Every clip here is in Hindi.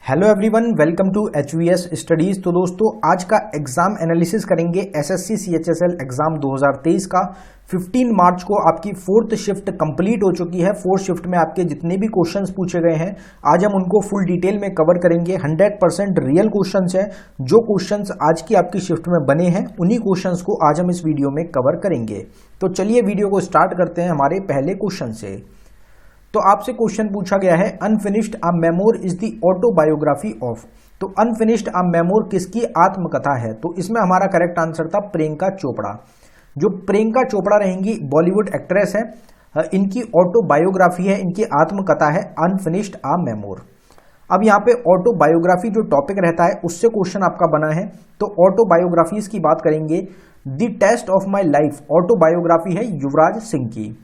Hello everyone, welcome to HVS studies. तो दोस्तों आज का एग्जाम एनालिसिस करेंगे SSC CHSL एग्जाम 2023 का। 15 मार्च को आपकी फोर्थ शिफ्ट कंप्लीट हो चुकी है। फोर्थ शिफ्ट में आपके जितने भी क्वेश्चंस पूछे गए हैं आज हम उनको फुल डिटेल में कवर करेंगे। 100% रियल क्वेश्चंस हैं। जो क्वेश्चंस आज की आपकी शिफ्ट में बने हैं उन्हीं क्वेश्चंस को आज हम इस वीडियो में कवर करेंगे। तो चलिए वीडियो को स्टार्ट करते हैं हमारे पहले क्वेश्चन से। तो आपसे क्वेश्चन पूछा गया है, unfinished a memoir is the autobiography of. तो अनफिनिश्ड अ मेमोर किसकी आत्मकथा है? तो इसमें हमारा करेक्ट आंसर था प्रियंका चोपड़ा। जो प्रियंका चोपड़ा रहेंगी बॉलीवुड एक्ट्रेस है, इनकी ऑटोबायोग्राफी है, इनकी आत्मकथा है अनफिनिश्ड अ मेमोर। अब यहाँ पे ऑटोबायोग्राफी जो टॉपिक रहता है उससे क्वेश्चन आपका बना है। तो ऑटोबायोग्राफीज की बात करेंगे। The test of my life autobiography है युवराज सिंह की।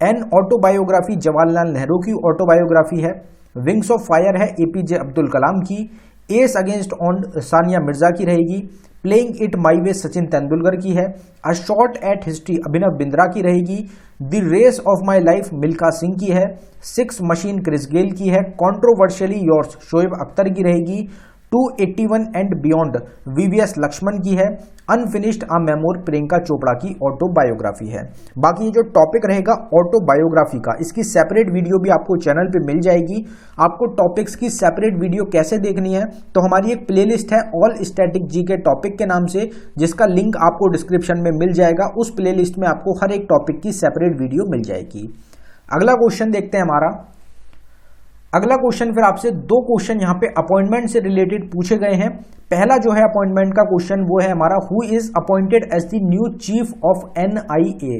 एन ऑटोबायोग्राफी जवाहरलाल नेहरू की ऑटोबायोग्राफी है। विंग्स ऑफ फायर है APJ अब्दुल कलाम की। Ace against on Sania Mirza की रहेगी। Playing it my way Sachin Tendulkar की है। A shot at history Abhinav Bindra की रहेगी। The race of my life Milkha Singh की है। सिक्स मशीन क्रिस गेल की है। कॉन्ट्रोवर्शियली योर्स शोएब अख्तर की रहेगी। 281 एंड बियॉन्ड VVS लक्ष्मण की है। अनफिनिश्ड अ मेमोर प्रियंका चोपड़ा की ऑटोबायोग्राफी है। बाकी ये जो टॉपिक रहेगा ऑटोबायोग्राफी का, इसकी सेपरेट वीडियो भी आपको चैनल पे मिल जाएगी। आपको टॉपिक्स की सेपरेट वीडियो कैसे देखनी है, तो हमारी एक प्लेलिस्ट है ऑल स्टैटिक जीके टॉपिक के नाम से, जिसका लिंक आपको डिस्क्रिप्शन में मिल जाएगा। उस प्लेलिस्ट में आपको हर एक टॉपिक की सेपरेट वीडियो मिल जाएगी। अगला क्वेश्चन देखते हैं हमारा। अगला क्वेश्चन फिर आपसे दो क्वेश्चन यहाँ पे अपॉइंटमेंट से रिलेटेड पूछे गए हैं। पहला जो है अपॉइंटमेंट का क्वेश्चन वो है हमारा, who is appointed as the new chief of NIA।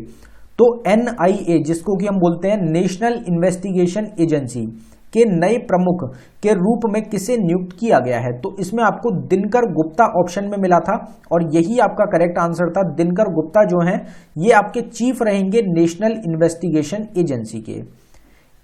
तो NIA जिसको कि हम बोलते हैं नेशनल इन्वेस्टिगेशन एजेंसी के नए प्रमुख के रूप में किसे नियुक्त किया गया है? तो इसमें आपको दिनकर गुप्ता ऑप्शन में मिला था और यही आपका करेक्ट आंसर था। दिनकर गुप्ता जो हैं ये आपके चीफ रहेंगे नेशनल इन्वेस्टिगेशन एजेंसी के।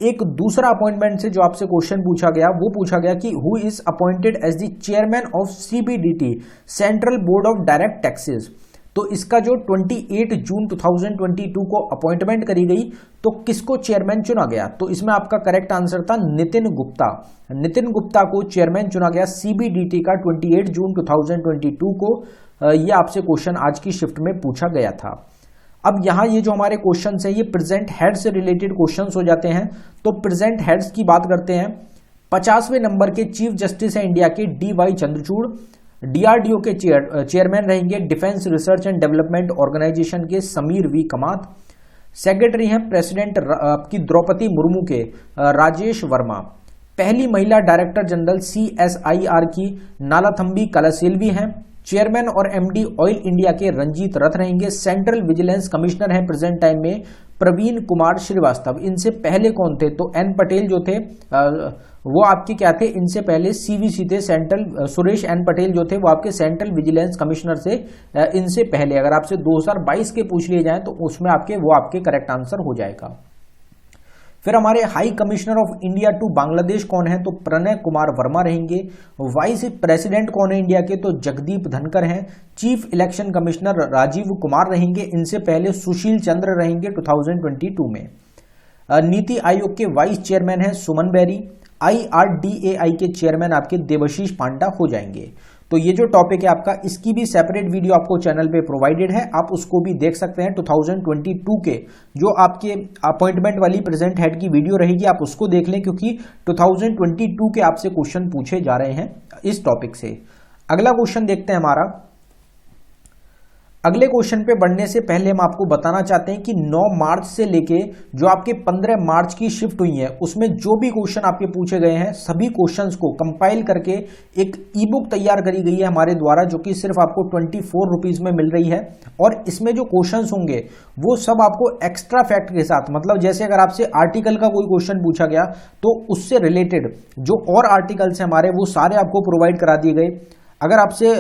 एक दूसरा अपॉइंटमेंट से जो आपसे क्वेश्चन पूछा गया वो पूछा गया कि who is appointed as the chairman of CBDT central board of direct taxes. तो इसका जो 28 जून 2022 को अपॉइंटमेंट करी गई, तो किसको चेयरमैन चुना गया? तो इसमें आपका करेक्ट आंसर था नितिन गुप्ता। नितिन गुप्ता को चेयरमैन चुना गया CBDT का 28 जून 2022 को। यह आपसे क्वेश्चन आज की शिफ्ट में पूछा गया था। अब यहाँ ये जो हमारे क्वेश्चंस हैं ये प्रेजेंट हेड से रिलेटेड क्वेश्चंस हो जाते हैं। तो प्रेजेंट हेड्स की बात करते हैं। 50वें नंबर के चीफ जस्टिस हैं इंडिया के DY चंद्रचूड़। DRDO के चेयरमैन रहेंगे defence research and development organisation के समीर V कमात। सेक्रेटरी हैं प्रेसिडेंट आपकी द्रौपदी मुर्मू के राजेश वर्मा। पहली महिला डायरेक्टर जनरल CSIR की नालाथम्बी कलासेल्वी हैं। चेयरमैन और MD ऑयल इंडिया के रंजीत रथ रहेंगे। सेंट्रल विजिलेंस कमिश्नर हैं प्रेजेंट टाइम में प्रवीण कुमार श्रीवास्तव। इनसे पहले कौन थे? तो N पटेल जो थे वो आपके क्या थे? इनसे पहले CVC थे, सेंट्रल सुरेश N पटेल जो थे वो आपके सेंट्रल विजिलेंस कमिश्नर से इनसे पहले। अगर आपसे 2022 के पूछ लिए जाए तो उसमें वो आपके करेक्ट आंसर हो जाएगा। फिर हमारे high commissioner of India to Bangladesh कौन है? तो प्रणय कुमार वर्मा रहेंगे। वाइस प्रेसिडेंट कौन है इंडिया के? तो जगदीप धनकर हैं। Chief election commissioner Rajiv Kumar रहेंगे। इनसे पहले सुशील चंद्र रहेंगे 2022 में। नीति आयोग के वाइस चेयरमैन हैं सुमन बेरी। IRDAI के चेयरमैन आपके देवाशीष पांडा हो जाएंगे। तो ये जो टॉपिक है आपका, इसकी भी सेपरेट वीडियो आपको चैनल पे प्रोवाइडेड है, आप उसको भी देख सकते हैं। 2022 के जो आपके अपॉइंटमेंट वाली प्रेजेंट हेड की वीडियो रहेगी आप उसको देख लें, क्योंकि 2022 के आपसे क्वेश्चन पूछे जा रहे हैं इस टॉपिक से। अगला क्वेश्चन देखते हैं हमारा। अगले क्वेश्चन पे बढ़ने से पहले हम आपको बताना चाहते हैं कि 9 मार्च से लेके जो आपके 15 मार्च की शिफ्ट हुई है उसमें जो भी क्वेश्चन आपके पूछे गए हैं सभी क्वेश्चंस को कंपाइल करके एक ई-बुक तैयार करी गई है हमारे द्वारा, जो कि सिर्फ आपको 24 रुपीज में मिल रही है। और इसमें जो क्वेश्चंस होंगे वो सब आपको एक्स्ट्रा फैक्ट के साथ, मतलब जैसे अगर आपसे आर्टिकल का कोई क्वेश्चन पूछा गया तो उससे रिलेटेड जो और आर्टिकल्स हैं हमारे वो सारे आपको प्रोवाइड करा दिए गए। अगर आपसे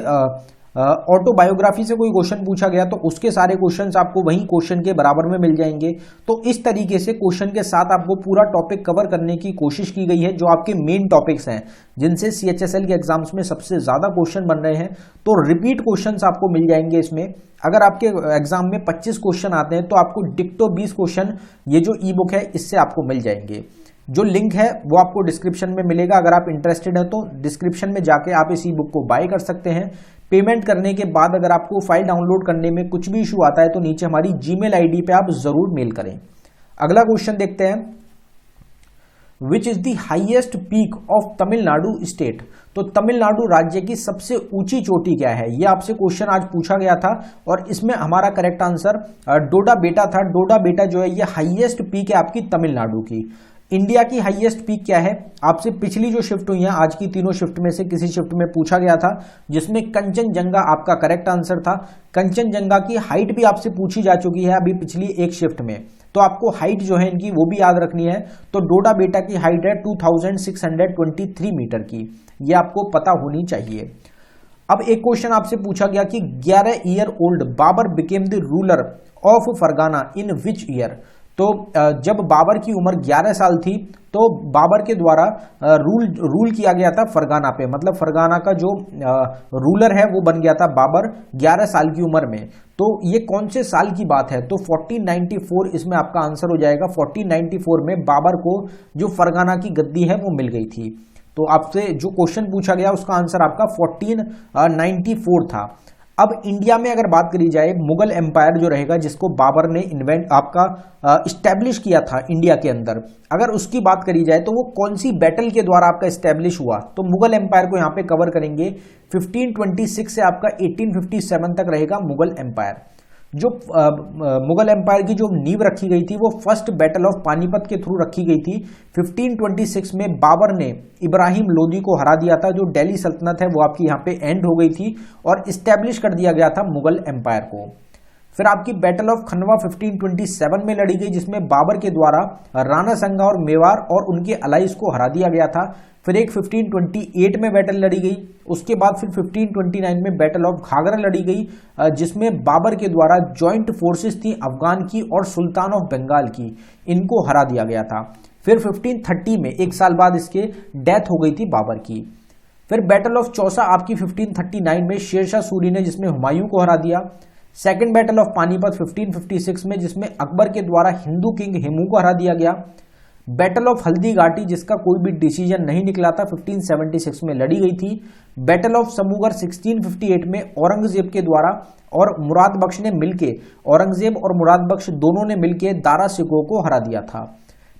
ऑटोबायोग्राफी से कोई क्वेश्चन पूछा गया तो उसके सारे क्वेश्चंस आपको वही क्वेश्चन के बराबर में मिल जाएंगे। तो इस तरीके से क्वेश्चन के साथ आपको पूरा टॉपिक कवर करने की कोशिश की गई है। जो आपके मेन टॉपिक्स हैं जिनसे CHSL के एग्जाम्स में सबसे ज्यादा क्वेश्चन बन रहे हैं, तो रिपीट क्वेश्चंस आपको मिल जाएंगे इसमें। अगर आपके एग्जाम में 25 क्वेश्चन आते हैं तो आपको डिक्टो 20 क्वेश्चन ये जो ई बुक है इससे आपको मिल जाएंगे। जो लिंक है वो आपको डिस्क्रिप्शन में मिलेगा। अगर आप इंटरेस्टेड हैं तो डिस्क्रिप्शन में जाके आप इस ई बुक को बाय कर सकते हैं। पेमेंट करने के बाद अगर आपको फाइल डाउनलोड करने में कुछ भी इशू आता है तो नीचे हमारी जीमेल आईडी पे आप जरूर मेल करें। अगला क्वेश्चन देखते हैं, which is the highest peak of Tamil Nadu state. तो तमिलनाडु राज्य की सबसे ऊंची चोटी क्या है, यह आपसे क्वेश्चन आज पूछा गया था और इसमें हमारा करेक्ट आंसर डोडा बेटा था। डोडा बेटा जो है यह हाईएस्ट पीक है आपकी तमिलनाडु की। इंडिया की हाईएस्ट पीक क्या है, आपसे पिछली जो शिफ्ट हुई है, आज की तीनों शिफ्ट में से किसी शिफ्ट में पूछा गया था जिसमें कंचनजंगा आपका करेक्ट आंसर था। कंचनजंगा की हाइट भी आपसे पूछी जा चुकी है अभी पिछली एक शिफ्ट में, तो आपको हाइट जो है इनकी वो भी याद रखनी है। तो डोडा बेटा की हाइट है 2623 मीटर की, ये आपको पता होनी चाहिए। अब एक क्वेश्चन आपसे पूछा गया कि 11 year old Babur became the ruler of Fergana in which year. तो जब बाबर की उम्र 11 साल थी तो बाबर के द्वारा रूल किया गया था फरगाना पे, मतलब फरगाना का जो रूलर है वो बन गया था बाबर 11 साल की उम्र में। तो ये कौन से साल की बात है, तो 1494 इसमें आपका आंसर हो जाएगा। 1494 में बाबर को जो फरगाना की गद्दी है वो मिल गई थी। तो आपसे जो क्वेश्चन पूछा गया उसका आंसर आपका 1494 था। अब इंडिया में अगर बात करी जाए, मुगल एम्पायर जो रहेगा जिसको बाबर ने इस्टेब्लिश किया था इंडिया के अंदर, अगर उसकी बात करी जाए तो वो कौन सी बैटल के द्वारा आपका इस्टेब्लिश हुआ, तो मुगल एम्पायर को यहां पे कवर करेंगे। 1526 से आपका 1857 तक रहेगा मुगल एम्पायर। जो मुगल एम्पायर की जो नींव रखी गई थी वो फर्स्ट बैटल ऑफ पानीपत के थ्रू रखी गई थी। 1526 में बाबर ने इब्राहिम लोदी को हरा दिया था। जो दिल्ली सल्तनत है वो आपकी यहाँ पे एंड हो गई थी और इस्टेब्लिश कर दिया गया था मुगल एम्पायर को। फिर आपकी बैटल ऑफ खनवा 1527 में लड़ी गई जिसमें बाबर के द्वारा राणा संगा और मेवाड़ और उनके अलाइज को हरा दिया गया था। फिर एक 1528 में बैटल लड़ी गई, उसके बाद फिर 1529 में बैटल ऑफ घाघरा लड़ी गई जिसमें बाबर के द्वारा जॉइंट फोर्सेस थी अफगान की और सुल्तान ऑफ बंगाल की, इनको हरा दिया गया था। फिर 1530 में एक साल बाद इसके डेथ हो गई थी बाबर की। फिर बैटल ऑफ चौसा आपकी 1539 में शेरशाह सूरी ने जिसमें हुमायूं को हरा दिया। सेकेंड बैटल ऑफ पानीपत 1556 में जिसमें अकबर के द्वारा हिंदू किंग हेमू को हरा दिया गया। बैटल ऑफ हल्दी घाटी जिसका कोई भी डिसीजन नहीं निकला था 1576 में लड़ी गई थी। बैटल ऑफ समूगर 1658 में औरंगजेब के द्वारा और मुराद बख्श ने मिलके, औरंगजेब और मुराद बख्श दोनों ने मिलके दारा सिकोह को हरा दिया था।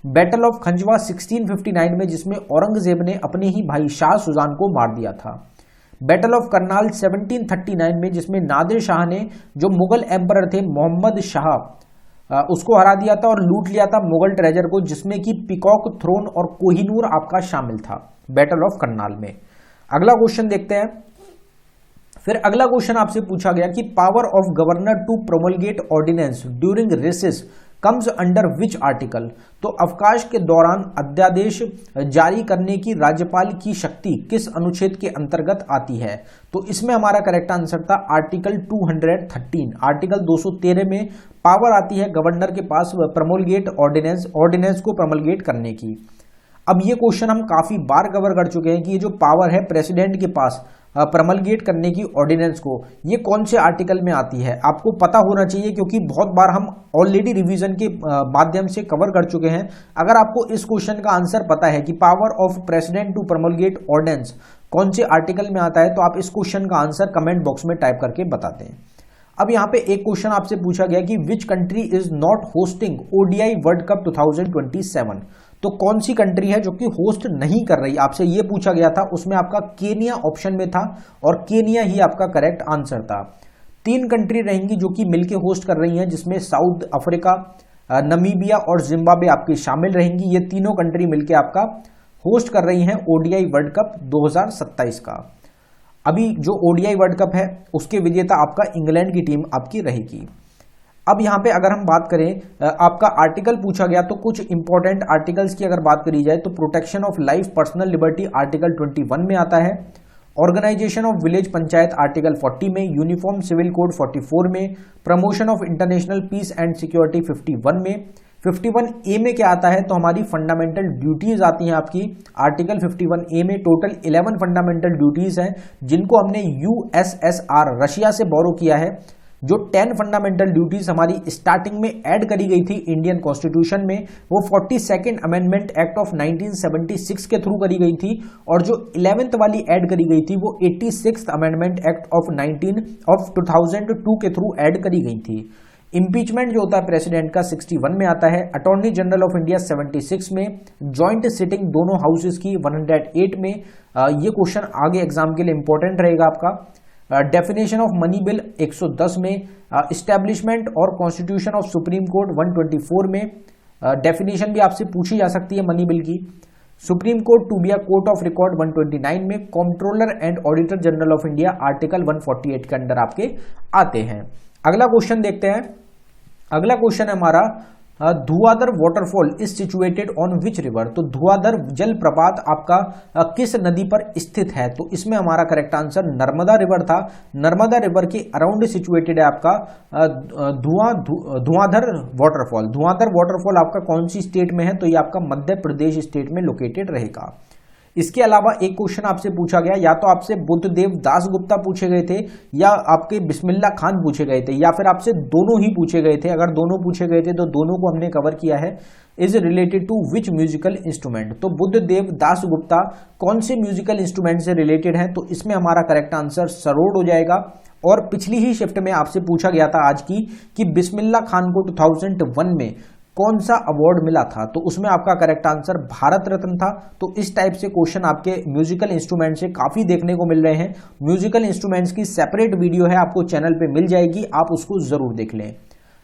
बैटल ऑफ खंजवा 1659 में जिसमें औरंगजेब ने अपने ही भाई शाह सुजान को मार दिया था। बैटल ऑफ करनाल 1739 में जिसमें नादिर शाह ने जो मुगल एम्परर थे मोहम्मद शाह उसको हरा दिया था और लूट लिया था मुगल ट्रेजर को, जिसमें कि पिकॉक थ्रोन और कोहिनूर आपका शामिल था बैटल ऑफ करनाल में। अगला क्वेश्चन देखते हैं। फिर अगला क्वेश्चन आपसे पूछा गया कि power of governor to promulgate ordinance during recess comes under which article. तो अवकाश के दौरान अध्यादेश जारी करने की राज्यपाल की शक्ति किस अनुच्छेद के अंतर्गत आती है, तो इसमें हमारा करेक्ट आंसर था आर्टिकल 213। आर्टिकल 213 में पावर आती है गवर्नर के पास प्रोमलगेट ऑर्डिनेंस को प्रोमलगेट करने की। अब ये क्वेश्चन हम काफी बार कवर कर चुके हैं कि ये जो पावर है प्रेसिडेंट के पास प्रोमलगेट करने की ऑर्डिनेंस को, ये कौन से आर्टिकल में आती है, आपको पता होना चाहिए क्योंकि बहुत बार हम ऑलरेडी रिवीजन के माध्यम से कवर कर चुके हैं। अगर आपको इस क्वेश्चन का आंसर पता है कि power of president to promulgate ordinance कौन से आर्टिकल में आता है, तो आप इस क्वेश्चन का आंसर कमेंट बॉक्स में टाइप करके बताते हैं। अब यहाँ पे एक क्वेश्चन आपसे पूछा गया कि which country is not hosting ODI world cup 2027। तो कौन सी कंट्री है जो कि होस्ट नहीं कर रही, आपसे ये पूछा गया था। उसमें आपका केनिया ऑप्शन में था और केनिया ही आपका करेक्ट आंसर था। 3 कंट्री रहेंगी जो कि मिलके होस्ट कर रही हैं, जिसमें साउथ अफ्रीका, नमीबिया और जिम्बाब्वे आपकी शामिल रहेंगी। ये तीनों कंट्री मिलके आपका होस्ट कर रही हैं ओडीआई वर्ल्ड कप 2027 का। अभी जो ओडीआई वर्ल्ड कप है उसके विजेता आपका इंग्लैंड की टीम आपकी रहेगी। अब यहाँ पे अगर हम बात करें, आपका आर्टिकल पूछा गया, तो कुछ इंपॉर्टेंट आर्टिकल्स की अगर बात करी जाए तो protection of life personal liberty article 21 में आता है, organisation of village panchayat article 40 में, यूनिफॉर्म सिविल कोड 44 में, promotion of international peace and security 51 में। 51A में क्या आता है, तो हमारी फंडामेंटल ड्यूटीज आती हैं आपकी आर्टिकल 51A में। टोटल 11 फंडामेंटल ड्यूटीज हैं जिनको हमने यूएसएसआर रशिया से बोरो किया है। जो 10 फंडामेंटल ड्यूटीज हमारी स्टार्टिंग में ऐड करी गई थी इंडियन कॉन्स्टिट्यूशन में, वो 42nd अमेंडमेंट एक्ट ऑफ 1976 के थ्रू करी गई थी, और जो 11th वाली ऐड करी गई थी वो 86th अमेंडमेंट एक्ट ऑफ 2002 के थ्रू ऐड करी गई थी। इम्पीचमेंट जो होता है प्रेसिडेंट का 61 में आता है, अटॉर्नी जनरल ऑफ इंडिया 76 में, जॉइंट सिटिंग दोनों हाउसेस की 108 में। ये क्वेश्चन आगे एग्जाम के लिए इंपॉर्टेंट रहेगा आपका। डेफिनेशन ऑफ मनी बिल 110 में, इस्टेब्लिशमेंट और कॉन्स्टिट्यूशन ऑफ सुप्रीम कोर्ट 124 में, डेफिनेशन भी आपसे पूछी जा सकती है मनी बिल की। Supreme court to be a court of record 129 में, controller and auditor general of India article 148 के अंडर आपके आते हैं। अगला क्वेश्चन देखते हैं। अगला क्वेश्चन है हमारा, Dhuandhar waterfall is situated on which river. तो धुआंधर जलप्रपात आपका किस नदी पर स्थित है? तो इसमें हमारा करेक्ट आंसर नर्मदा रिवर था। नर्मदा रिवर के अराउंड सिचुएटेड है आपका धुआंधर वाटरफॉल। धुआंधर वाटरफॉल आपका कौन सी स्टेट में है? तो ये आपका मध्य प्रदेश स्टेट में लोकेटेड रहेगा। इसके अलावा एक क्वेश्चन आपसे पूछा गया, या तो आपसे बुद्धदेव दास गुप्ता पूछे गए थे या आपके बिस्मिल्लाह खान पूछे गए थे, या फिर आपसे दोनों ही पूछे गए थे। अगर दोनों पूछे गए थे तो दोनों को हमने कवर किया है। Is related to which musical instrument. तो बुद्धदेव दास गुप्ता कौन से म्यूजिकल इंस्ट्रूमेंट से रिलेटेड है? तो इसमें हमारा करेक्ट आंसर सरोद हो जाएगा। और पिछली ही शिफ्ट में आपसे पूछा गया था आज की कि बिस्मिल्लाह खान को 2001 में कौन सा अवार्ड मिला था? तो उसमें आपका करेक्ट आंसर भारत रत्न था। तो इस टाइप से क्वेश्चन आपके म्यूजिकल इंस्ट्रूमेंट से काफी देखने को मिल रहे हैं। म्यूजिकल इंस्ट्रूमेंट्स की सेपरेट वीडियो है, आपको चैनल पे मिल जाएगी, आप उसको जरूर देख लें।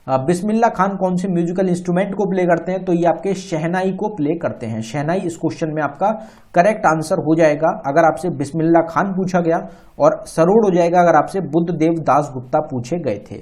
बिस्मिल्लाह खान कौन से म्यूजिकल इंस्ट्रूमेंट को प्ले करते हैं? तो ये आपके शहनाई को प्ले करते हैं। शहनाई इस क्वेश्चन में आपका करेक्ट आंसर हो जाएगा अगर आपसे बिस्मिल्लाह खान पूछा गया, और सरोद हो जाएगा अगर आपसे बुद्धदेव दास गुप्ता पूछे गए थे।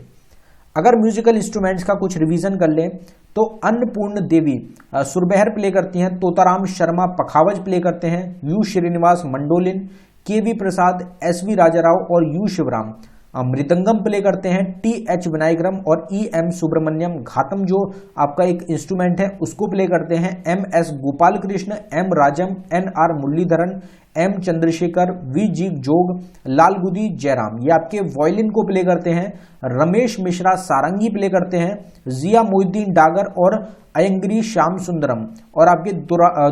अगर म्यूजिकल इंस्ट्रूमेंट्स का कुछ रिवीजन कर लें तो अन्नपूर्ण देवी सुरबहर प्ले करती हैं, तोताराम शर्मा पखावज प्ले करते हैं, U Srinivas mandolin, K V. Prasad, S V. Rajarao और यू शिवराम मृदंगम प्ले करते हैं, टी.एच. विनायकरम और ई.एम. सुब्रमण्यम घातम जो आपका एक इंस्ट्रूमेंट है उसको प्ले करते हैं, M S. Gopal Krishna, M. Rajam, N R. Muralidharan, M. Chandrasekhar, V G. Jog, Lalgudi Jairam ये आपके वायलिन को प्ले करते हैं, रमेश मिश्रा सारंगी प्ले करते हैं, जिया मोइनुद्दीन डागर और अयंगरी श्याम सुंदरम और आपके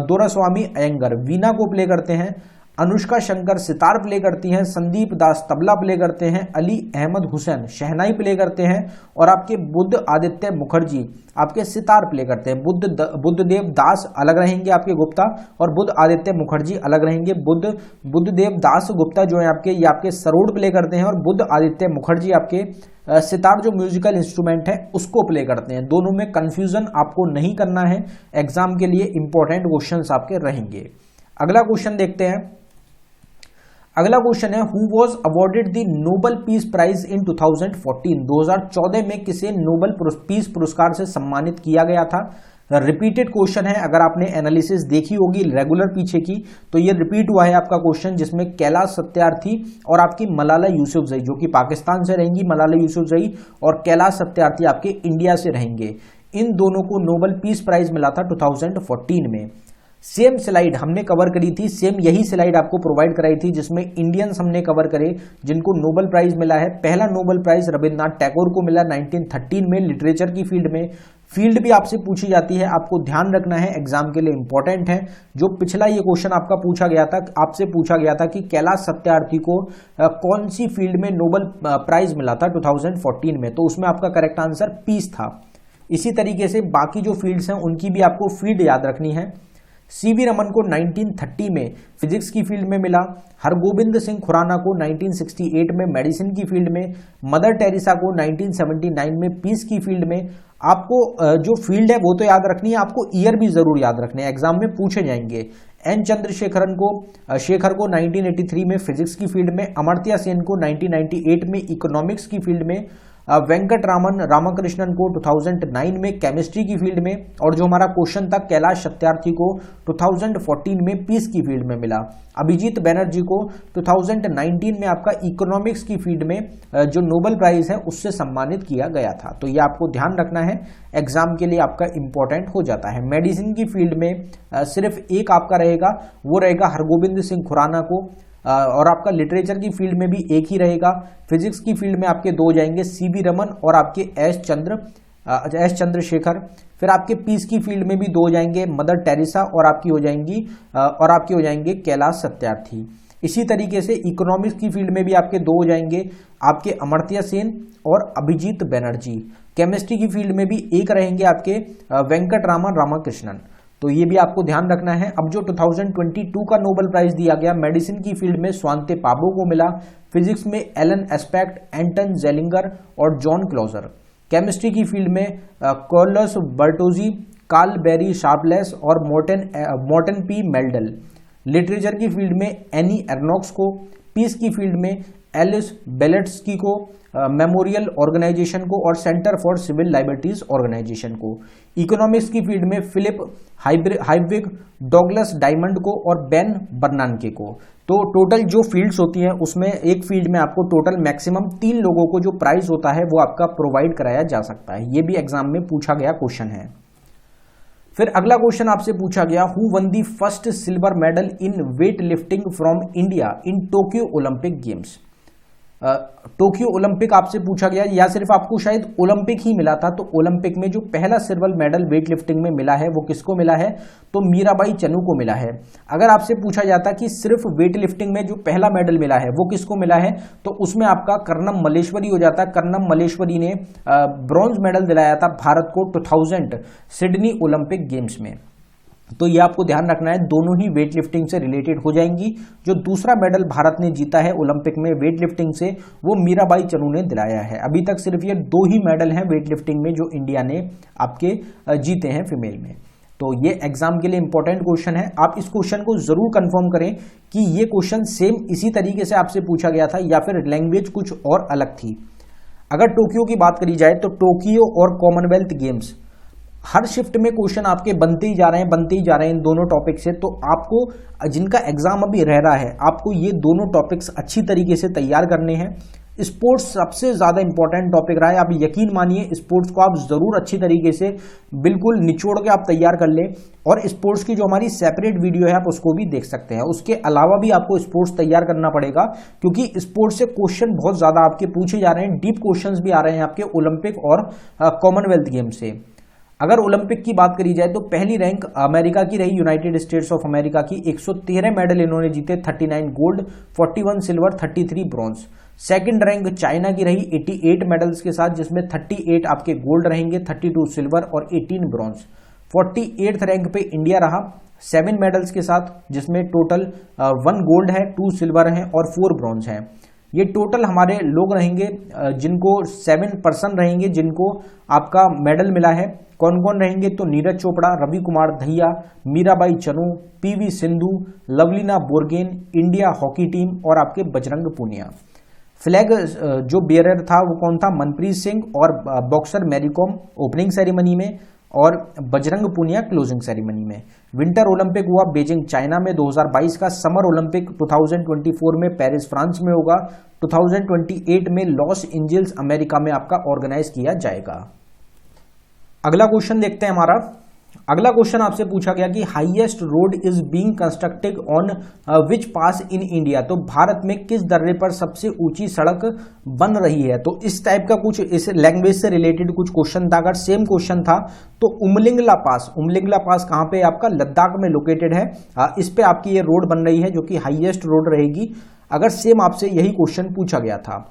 दोरास्वामी अयंगर वीणा को प्ले करते हैं, अनुष्का शंकर सितार प्ले करती हैं, संदीप दास तबला प्ले करते हैं, अली अहमद हुसैन शहनाई प्ले करते हैं, और आपके बुद्ध आदित्य मुखर्जी आपके सितार प्ले करते हैं। बुद्धदेव दास अलग रहेंगे आपके गुप्ता, और बुद्ध आदित्य मुखर्जी अलग रहेंगे। बुद्धदेव दास गुप्ता जो है आपके, ये आपके सरोद प्ले करते हैं, और बुद्ध आदित्य मुखर्जी आपके सितार जो म्यूजिकल इंस्ट्रूमेंट है उसको प्ले करते हैं। दोनों में कंफ्यूजन आपको नहीं करना है, एग्जाम के लिए इंपॉर्टेंट क्वेश्चंस आपके रहेंगे। अगला क्वेश्चन देखते हैं। अगला क्वेश्चन है, who was awarded the Nobel peace prize in 2014। 2014 में किसे नोबेल पीस पुरस्कार से सम्मानित किया गया था? रिपीटेड क्वेश्चन है, अगर आपने एनालिसिस देखी होगी रेगुलर पीछे की तो ये रिपीट हुआ है आपका क्वेश्चन, जिसमें कैलाश सत्यार्थी और आपकी मलाला यूसुफजई जो कि पाकिस्तान से रहेंगी, मलाला यूसुफजई और कैलाश सत्यार्थी आपके इंडिया से रहेंगे। इन दोनों को नोबेल पीस प्राइज मिला था 2014 में। सेम स्लाइड हमने कवर करी थी, सेम यही स्लाइड आपको प्रोवाइड कराई थी जिसमें इंडियंस हमने कवर करे जिनको नोबेल प्राइज मिला है। पहला नोबेल प्राइज रविन्द्रनाथ टैगोर को मिला 1913 में लिटरेचर की फील्ड में। फील्ड भी आपसे पूछी जाती है, आपको ध्यान रखना है, एग्जाम के लिए इंपॉर्टेंट है। जो पिछला ये क्वेश्चन आपका पूछा गया था, आपसे पूछा गया था कि कैलाश सत्यार्थी को कौन सी फील्ड में नोबेल प्राइज मिला था 2014 में, तो उसमें आपका करेक्ट आंसर पीस था। इसी तरीके से बाकी जो फील्ड्स हैं उनकी भी आपको फील्ड याद रखनी है। सीवी रमन को 1930 में फिजिक्स की फील्ड में मिला, हरगोबिंद सिंह खुराना को 1968 में मेडिसिन की फील्ड में, मदर टेरेसा को 1979 में पीस की फील्ड में। आपको जो फील्ड है वो तो याद रखनी है, आपको ईयर भी जरूर याद रखने हैं, एग्जाम में पूछे जाएंगे। एन चंद्रशेखर को 1983 में फिजिक्स की फील्ड में, अमर्त्य सेन को 1998 में इकोनॉमिक्स की फील्ड में, वेंकट रामकृष्णन को 2009 में केमिस्ट्री की फील्ड में, और जो हमारा क्वेश्चन था कैलाश सत्यार्थी को 2014 में पीस की फील्ड में मिला। अभिजीत बैनर्जी को 2019 में आपका इकोनॉमिक्स की फील्ड में जो नोबेल प्राइज है उससे सम्मानित किया गया था। तो ये आपको ध्यान रखना है, एग्जाम के लिए आपका इंपॉर्टेंट हो जाता है। मेडिसिन की फील्ड में सिर्फ एक आपका रहेगा, वो रहेगा हरगोबिंद सिंह खुराना को और आपका लिटरेचर की फील्ड में भी एक ही रहेगा। फिजिक्स की फील्ड में आपके 2 हो जाएंगे, सीवी रमन और आपके एस चंद्रशेखर। फिर आपके पीस की फील्ड में भी 2 हो जाएंगे, मदर टेरेसा और आपकी हो जाएंगे कैलाश सत्यार्थी। इसी तरीके से इकोनॉमिक्स की फील्ड में भी आपके 2 हो जाएंगे, आपके अमर्त्य सेन और अभिजीत बनर्जी। केमिस्ट्री की फील्ड में भी 1 रहेंगे, आपके वेंकटरामन रामाकृष्णन। तो ये भी आपको ध्यान रखना है। अब जो 2022 का नोबेल प्राइज दिया गया मेडिसिन की फील्ड में स्वांते पाबो को मिला, फिजिक्स में एलन एस्पेक्ट, एंटन जेलिंगर और जॉन क्लोजर। केमिस्ट्री की फील्ड में Carlos Bertozzi, Carl Barry Sharpless और मोर्टन पी मेल्डल। लिटरेचर की फील्ड में एनी एर्नॉक्स को, पीस की फील्ड में एलिस बेलेट्स्की को, मेमोरियल ऑर्गेनाइजेशन को और सेंटर फॉर सिविल लाइबर्टीज ऑर्गेनाइजेशन को। इकोनॉमिक्स की फील्ड में फिलिप हाइबविग, डॉगलस डायमंड को और बेन बर्नानके को। तो टोटल जो फील्ड्स होती हैं उसमें एक फील्ड में आपको टोटल मैक्सिमम 3 लोगों को जो प्राइज होता है वो आपका प्रोवाइड कराया जा सकता है। ये भी एग्जाम में पूछा गया क्वेश्चन है। फिर अगला क्वेश्चन आपसे पूछा गया, who one the first silver medal in weight lifting from India in Tokyo Olympic games. Tokyo Olympic आपसे पूछा गया, या सिर्फ आपको शायद ओलंपिक ही मिला था। तो ओलंपिक में जो पहला सिल्वर मेडल वेट लिफ्टिंग में मिला है वो किसको मिला है, तो मीराबाई चनू को मिला है। अगर आपसे पूछा जाता कि सिर्फ वेट लिफ्टिंग में जो पहला मेडल मिला है वो किसको मिला है, तो उसमें आपका कर्णम मल्लेश्वरी हो जाता। कर्णम मल्लेश्वरी ने ब्रॉन्ज मेडल दिलाया था भारत को 2000 सिडनी ओलंपिक गेम्स में। तो ये आपको ध्यान रखना है, दोनों ही वेट लिफ्टिंग से रिलेटेड हो जाएंगी। जो दूसरा मेडल भारत ने जीता है ओलंपिक में वेट लिफ्टिंग से, वो मीराबाई चनू ने दिलाया है। अभी तक सिर्फ ये 2 ही मेडल हैं वेट लिफ्टिंग में जो इंडिया ने आपके जीते हैं फीमेल में। तो ये एग्जाम के लिए इंपॉर्टेंट क्वेश्चन है, आप इस क्वेश्चन को जरूर कंफर्म करें कि ये क्वेश्चन सेम इसी तरीके से आपसे पूछा गया था या फिर लैंग्वेज कुछ और अलग थी। अगर टोक्यो की बात करी जाए तो टोक्यो और कॉमनवेल्थ गेम्स हर शिफ्ट में क्वेश्चन आपके बनते ही जा रहे हैं इन दोनों टॉपिक से। तो आपको जिनका एग्जाम अभी रह रहा है, आपको ये दोनों टॉपिक्स अच्छी तरीके से तैयार करने हैं। स्पोर्ट्स सबसे ज्यादा इंपॉर्टेंट टॉपिक रहा है, आप यकीन मानिए स्पोर्ट्स को आप जरूर अच्छी तरीके से बिल्कुल निचोड़ के आप तैयार कर लें। और स्पोर्ट्स की जो हमारी सेपरेट वीडियो है आप उसको भी देख सकते हैं। उसके अलावा भी आपको स्पोर्ट्स तैयार करना पड़ेगा, क्योंकि स्पोर्ट्स से क्वेश्चन बहुत ज्यादा आपके पूछे जा रहे हैं, डीप क्वेश्चन भी आ रहे हैं आपके ओलंपिक और कॉमनवेल्थ गेम से। अगर ओलंपिक की बात करी जाए तो पहली रैंक अमेरिका की रही, यूनाइटेड स्टेट्स ऑफ अमेरिका की। 113 मेडल इन्होंने जीते, 39 gold, 41 silver, 33 bronze. Second rank China की रही 88 मेडल्स के साथ, जिसमें 38 आपके गोल्ड रहेंगे, 32 सिल्वर और 18 ब्रॉन्ज। 48th रैंक पे इंडिया रहा 7 मेडल्स के साथ, जिसमें टोटल 1 गोल्ड है, 2 सिल्वर है और 4 ब्रॉन्ज है। ये टोटल हमारे लोग रहेंगे जिनको 7 पर्सन रहेंगे जिनको आपका मेडल मिला है। कौन कौन रहेंगे, तो Neeraj Chopra, Ravi Kumar Dahiya, Mirabai Chanu, PV Sindhu, Lovlina Borgohain, India hockey team और आपके बजरंग पूनिया। फ्लैग जो बेयरर था वो कौन था, मनप्रीत सिंह और बॉक्सर मैरीकॉम ओपनिंग सेरेमनी में और बजरंग पूनिया क्लोजिंग सेरेमनी में। विंटर ओलंपिक हुआ बीजिंग चाइना में 2022 का। समर ओलंपिक 2024 में पेरिस फ्रांस में होगा। 2028 में लॉस एंजल्स अमेरिका में आपका ऑर्गेनाइज किया जाएगा। अगला क्वेश्चन देखते हैं हमारा। अगला क्वेश्चन आपसे पूछा गया कि highest road is being constructed on which pass in India. तो भारत में किस दर्रे पर सबसे ऊंची सड़क बन रही है। तो इस टाइप का कुछ इस लैंग्वेज से रिलेटेड कुछ क्वेश्चन था। अगर सेम क्वेश्चन था तो उमलिंगला पास कहां पे आपका लद्दाख में लोकेटेड है। इस पे आपकी ये रोड बन रही है जो कि हाईएस्ट रोड रहेगी। अगर सेम आपसे यही क्वेश्चन पूछा गया था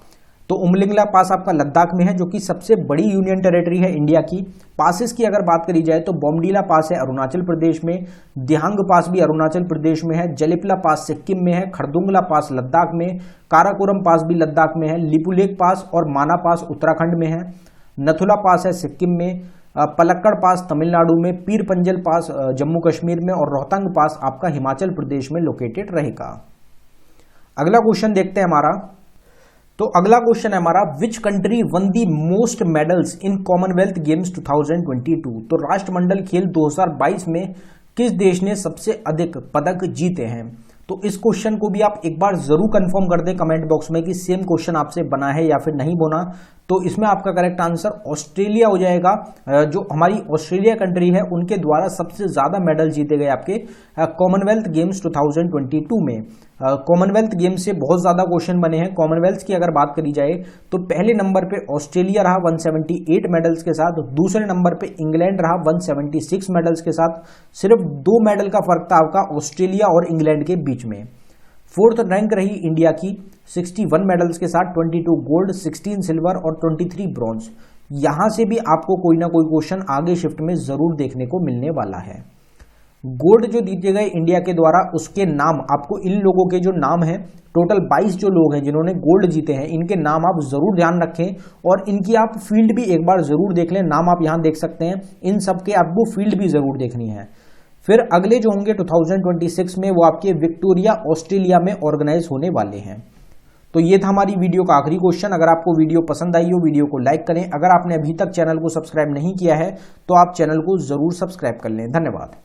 तो उमलिंगला पास आपका लद्दाख में है, जो कि सबसे बड़ी यूनियन टेरिटरी है इंडिया की। पासेस की अगर बात करी जाए तो बोमडीला पास है अरुणाचल प्रदेश में, दिहांग पास भी अरुणाचल प्रदेश में है, जलिपला पास सिक्किम में है, खरदुंगला पास लद्दाख में, काराकोरम पास भी लद्दाख में है, लिपुलेख पास और माना पास उत्तराखंड में है, नथुला पास है सिक्किम में, पलक्कड़ पास तमिलनाडु में, पीर पंजल पास जम्मू कश्मीर में और रोहतांग पास आपका हिमाचल प्रदेश में लोकेटेड रहेगा। अगला क्वेश्चन देखते हैं हमारा। तो अगला क्वेश्चन है हमारा, which country one the most medals in Commonwealth games 2022। तो राष्ट्रमंडल खेल 2022 में किस देश ने सबसे अधिक पदक जीते हैं। तो इस क्वेश्चन को भी आप एक बार जरूर कंफर्म कर दें कमेंट बॉक्स में कि सेम क्वेश्चन आपसे बना है या फिर नहीं बना। तो इसमें आपका करेक्ट आंसर ऑस्ट्रेलिया हो जाएगा। जो हमारी ऑस्ट्रेलिया कंट्री है उनके द्वारा सबसे ज्यादा मेडल जीते गए आपके कॉमनवेल्थ गेम्स 2022 में। कॉमनवेल्थ गेम्स से बहुत ज्यादा क्वेश्चन बने हैं। कॉमनवेल्थ की अगर बात करी जाए तो पहले नंबर पे ऑस्ट्रेलिया रहा 178 मेडल्स के साथ, दूसरे नंबर पे इंग्लैंड रहा 176 मेडल्स के साथ। सिर्फ 2 मेडल का फर्क था आपका ऑस्ट्रेलिया और इंग्लैंड के बीच में। फोर्थ रैंक रही इंडिया की 61 मेडल्स के साथ, 22 गोल्ड, 16 सिल्वर और 23 ब्रॉन्ज। यहां से भी आपको कोई ना कोई क्वेश्चन आगे शिफ्ट में जरूर देखने को मिलने वाला है। गोल्ड जो जीते गए इंडिया के द्वारा उसके नाम, आपको इन लोगों के जो नाम हैं, टोटल 22 जो लोग हैं जिन्होंने गोल्ड जीते हैं, इनके नाम आप जरूर ध्यान रखें और इनकी आप फील्ड भी एक बार जरूर देख लें। नाम आप यहां देख सकते हैं, इन सबके आपको फील्ड भी जरूर देखनी है। फिर अगले जो होंगे 2026 में वो आपके विक्टोरिया ऑस्ट्रेलिया में ऑर्गेनाइज होने वाले हैं। तो ये था हमारी वीडियो का आखिरी क्वेश्चन। अगर आपको वीडियो पसंद आई हो वीडियो को लाइक करें। अगर आपने अभी तक चैनल को सब्सक्राइब नहीं किया है तो आप चैनल को जरूर सब्सक्राइब कर लें। धन्यवाद।